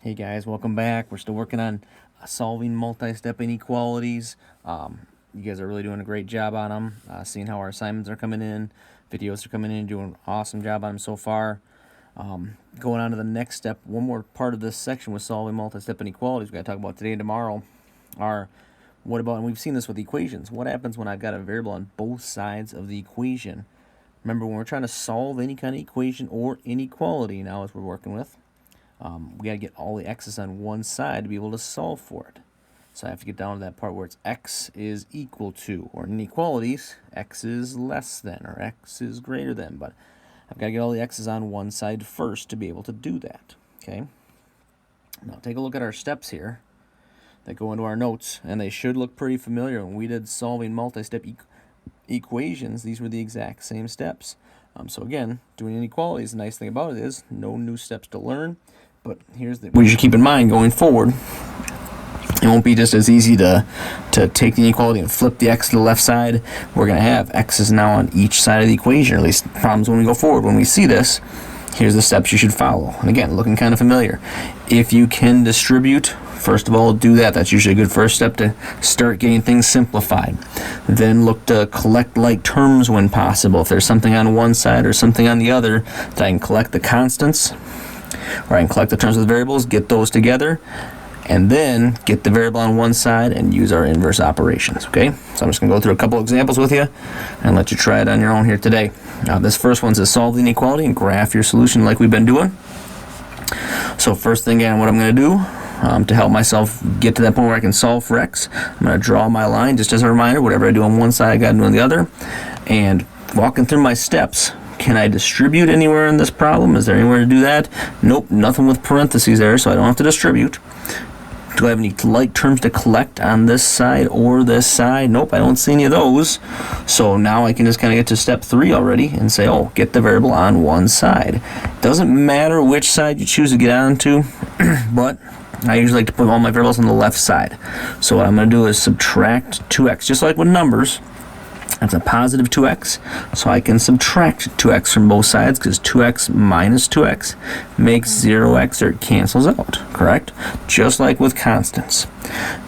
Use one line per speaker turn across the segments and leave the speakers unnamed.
Hey guys, welcome back. We're still working on solving multi-step inequalities. You guys are really doing a great job on them. Seeing how our assignments are coming in, videos are coming in, doing an awesome job on them so far. Going on to the next step, one more part of this section with solving multi-step inequalities we got to talk about today and tomorrow are what about, and we've seen this with equations, what happens when I've got a variable on both sides of the equation? Remember, when we're trying to solve any kind of equation or inequality now as we're working with, we got to get all the x's on one side to be able to solve for it. So I have to get down to that part where it's x is equal to, or in inequalities, x is less than, or x is greater than. But I've got to get all the x's on one side first to be able to do that. Okay. Now take a look at our steps here that go into our notes, and they should look pretty familiar. When we did solving multi-step equations, these were the exact same steps. So again, doing inequalities, the nice thing about it is no new steps to learn. But here's what you should keep in mind going forward. It won't be just as easy to take the inequality and flip the x to the left side. We're going to have x's now on each side of the equation, or at least problems when we go forward. When we see this, here's the steps you should follow. And again, looking kind of familiar. If you can distribute, first of all, do that. That's usually a good first step to start getting things simplified. Then look to collect like terms when possible. If there's something on one side or something on the other, that I can collect the constants, or I can collect the terms of the variables, get those together, and then get the variable on one side and use our inverse operations, okay? So I'm just going to go through a couple examples with you and let you try it on your own here today. This first one says solve the inequality and graph your solution like we've been doing. So first thing, again, what I'm going to do to help myself get to that point where I can solve for x, I'm going to draw my line just as a reminder. Whatever I do on one side, I got to do on the other. And walking through my steps, can I distribute anywhere in this problem? Is there anywhere to do that? Nope, nothing with parentheses there, so I don't have to distribute. Do I have any like terms to collect on this side or this side? Nope, I don't see any of those. So now I can just kind of get to step 3 already and say, oh, get the variable on one side. Doesn't matter which side you choose to get onto, but I usually like to put all my variables on the left side. So what I'm going to do is subtract 2x, just like with numbers. That's a positive 2x, so I can subtract 2x from both sides because 2x minus 2x makes 0x, or it cancels out, correct? Just like with constants.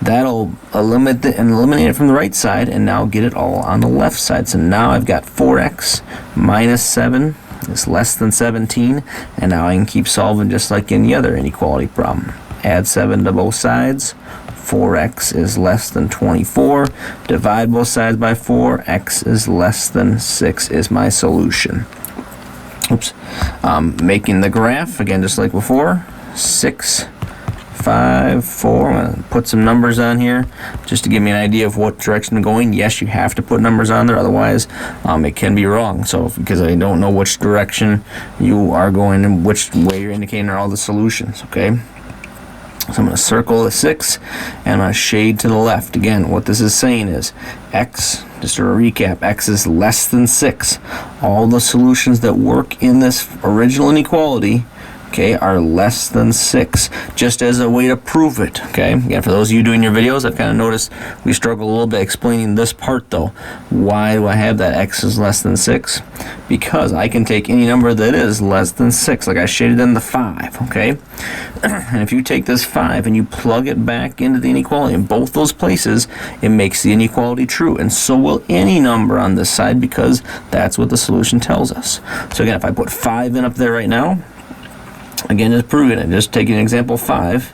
That'll eliminate it from the right side, and now get it all on the left side. So now I've got 4x minus 7 is less than 17, and now I can keep solving just like any other inequality problem. Add 7 to both sides. 4x is less than 24. Divide both sides by 4. X is less than 6 is my solution. Oops. Making the graph, again, just like before. 6, 5, 4. I'm going to put some numbers on here just to give me an idea of what direction I'm going. Yes, you have to put numbers on there, otherwise it can be wrong. So because I don't know which direction you are going and which way you're indicating are all the solutions, okay? So I'm going to circle the 6, and I'm going to shade to the left. Again, what this is saying is x, just to recap, x is less than 6. All the solutions that work in this original inequality, okay, are less than 6, just as a way to prove it, okay? Again, for those of you doing your videos, I've kind of noticed we struggle a little bit explaining this part, though. Why do I have that x is less than 6? Because I can take any number that is less than 6, like I shaded in the 5, okay? And if you take this 5 and you plug it back into the inequality in both those places, it makes the inequality true, and so will any number on this side, because that's what the solution tells us. So again, if I put 5 in up there right now, again, just proving it, just taking example 5,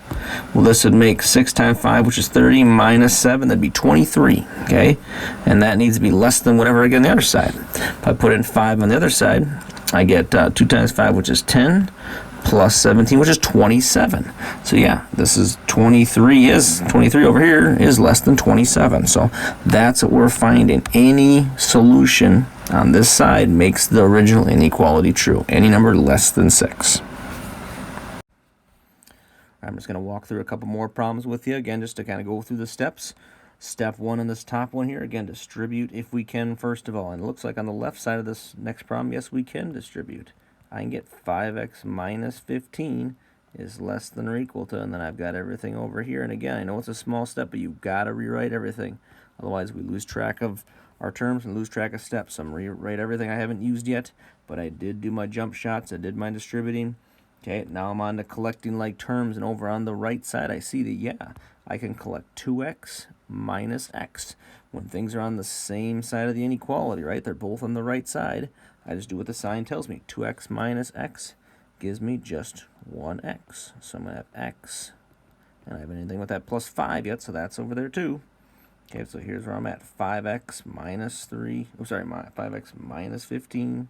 well, this would make 6 times 5, which is 30, minus 7, that'd be 23, okay? And that needs to be less than whatever I get on the other side. If I put in 5 on the other side, I get 2 times 5, which is 10, plus 17, which is 27. So yeah, this is 23 over here is less than 27. So that's what we're finding. Any solution on this side makes the original inequality true. Any number less than 6. I'm just going to walk through a couple more problems with you, again, just to kind of go through the steps. Step 1 on this top one here, again, distribute if we can, first of all. And it looks like on the left side of this next problem, yes, we can distribute. I can get 5x minus 15 is less than or equal to, and then I've got everything over here. And again, I know it's a small step, but you've got to rewrite everything. Otherwise, we lose track of our terms and lose track of steps. So I'm rewrite everything I haven't used yet, but I did do my jump shots. I did my distributing. Okay, now I'm on to collecting like terms, and over on the right side I see that, yeah, I can collect 2x minus x. When things are on the same side of the inequality, right, they're both on the right side, I just do what the sign tells me. 2x minus x gives me just 1x. So I'm going to have x, and I haven't anything with that plus 5 yet, so that's over there too. Okay, so here's where I'm at. 5x minus 3, 5x minus 15.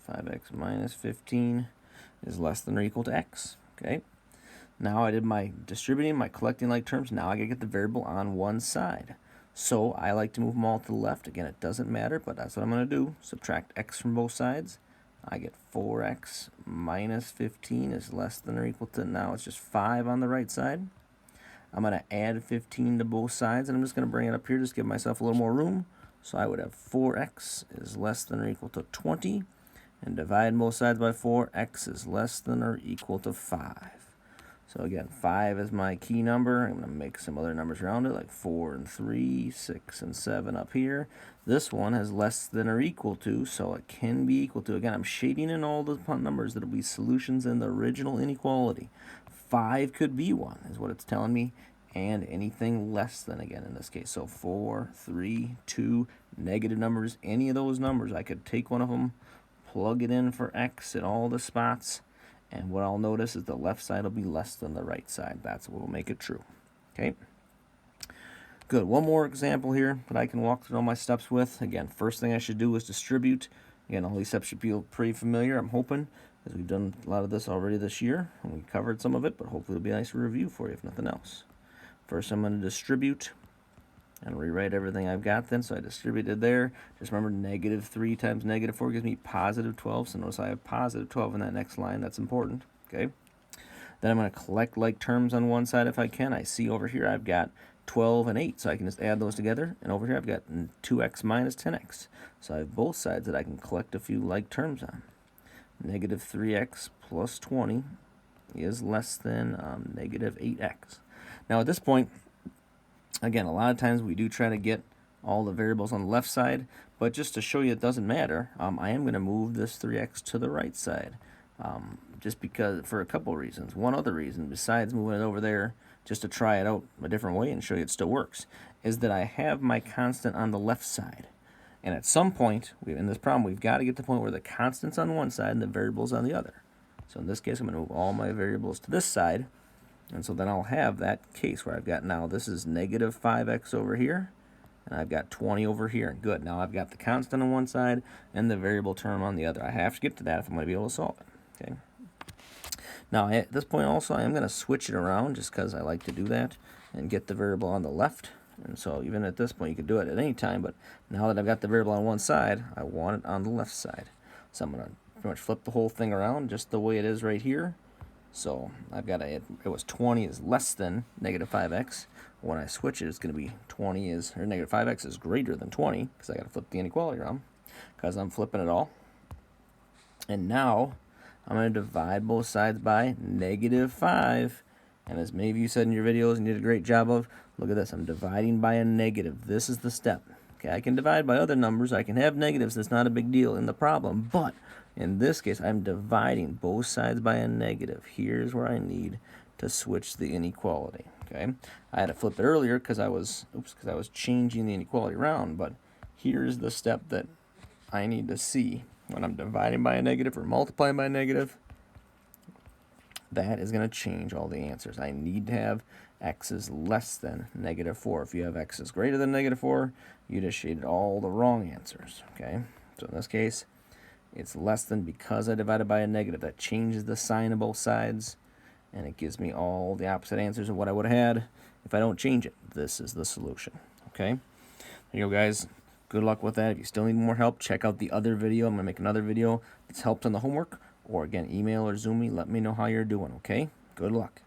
5x minus 15 is less than or equal to x. Okay, now I did my distributing, my collecting like terms. Now I gotta get the variable on one side. So I like to move them all to the left. Again, it doesn't matter, but that's what I'm gonna do. Subtract x from both sides. I get 4x minus 15 is less than or equal to, now it's just 5 on the right side. I'm going to add 15 to both sides, and I'm just going to bring it up here, just give myself a little more room. So I would have 4x is less than or equal to 20, and divide both sides by 4, x is less than or equal to 5. So again, 5 is my key number. I'm going to make some other numbers around it, like 4 and 3, 6 and 7 up here. This one has less than or equal to, so it can be equal to. Again, I'm shading in all the numbers that will be solutions in the original inequality. 5 could be 1, is what it's telling me, and anything less than, again, in this case. So 4, 3, 2, negative numbers, any of those numbers, I could take one of them, plug it in for x in all the spots, and what I'll notice is the left side will be less than the right side. That's what will make it true. Okay? Good. One more example here that I can walk through all my steps with. Again, first thing I should do is distribute. Again, all these steps should feel pretty familiar, I'm hoping, because we've done a lot of this already this year, and we covered some of it, but hopefully it'll be a nice review for you, if nothing else. First, I'm going to distribute and rewrite everything I've got then. So I distributed there. Just remember, negative 3 times negative 4 gives me positive 12. So notice I have positive 12 in that next line. That's important. Okay. Then I'm going to collect like terms on one side if I can. I see over here I've got 12 and 8, so I can just add those together. And over here I've got 2x minus 10x. So I have both sides that I can collect a few like terms on. Negative 3x plus 20 is less than negative 8x. Now at this point, again, a lot of times we do try to get all the variables on the left side, but just to show you it doesn't matter, I am going to move this 3x to the right side, just because, for a couple of reasons. One other reason, besides moving it over there, just to try it out a different way and show you it still works, is that I have my constant on the left side. And at some point, in this problem, we've got to get to the point where the constant's on one side and the variable's on the other. So in this case, I'm going to move all my variables to this side. And so then I'll have that case where I've got, now this is negative 5x over here, and I've got 20 over here. Good. Now I've got the constant on one side and the variable term on the other. I have to get to that if I'm going to be able to solve it. Okay. Now at this point also, I am going to switch it around just because I like to do that and get the variable on the left. And so even at this point, you could do it at any time, but now that I've got the variable on one side, I want it on the left side. So I'm going to pretty much flip the whole thing around just the way it is right here. So I've got it was 20 is less than negative 5x. When I switch it, it's going to be negative 5x is greater than 20, because I got to flip the inequality around, because I'm flipping it all. And now I'm going to divide both sides by negative 5. And as many of you said in your videos, and you did a great job of, look at this, I'm dividing by a negative. This is the step. Okay, I can divide by other numbers. I can have negatives. That's not a big deal in the problem. But in this case, I'm dividing both sides by a negative. Here's where I need to switch the inequality. Okay, I had to flip it earlier because I was changing the inequality around. But here's the step that I need to see when I'm dividing by a negative or multiplying by a negative. That is going to change all the answers. I need to have x is less than negative 4. If you have x is greater than negative 4, you just shaded all the wrong answers. Okay, so in this case, it's less than because I divided by a negative. That changes the sign of both sides, and it gives me all the opposite answers of what I would have had if I don't change it. This is the solution. Okay, there you go, guys. Good luck with that. If you still need more help, check out the other video. I'm going to make another video that's helped on the homework. Or again, email or Zoom me. Let me know how you're doing, okay? Good luck.